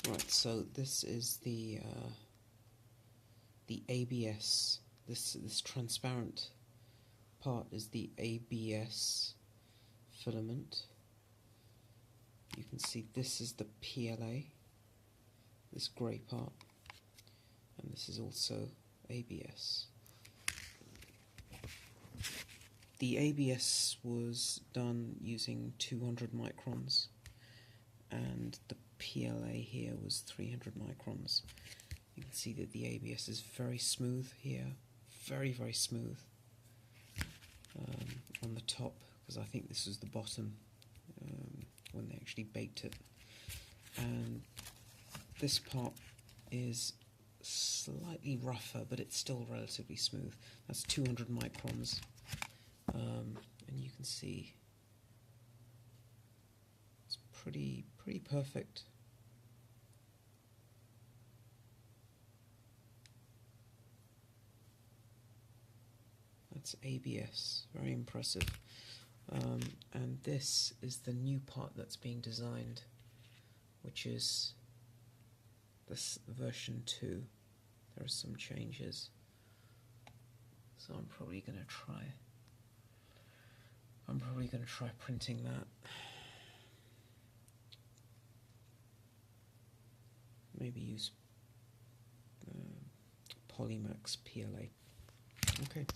Right, so this is the ABS. This transparent part is the ABS filament. You can see this is the PLA, this grey part, and this is also ABS. The ABS was done using 200 microns, and the PLA here was 300 microns. You can see that the ABS is very smooth here, very, very smooth on the top, because I think this was the bottom when they actually baked it. And this part is slightly rougher, but it's still relatively smooth. That's 200 microns, and you can see it's pretty perfect. That's ABS, very impressive. And this is the new part that's being designed, which is this version 2. There are some changes, so I'm probably going to try printing that. Maybe use Polymax PLA. Okay.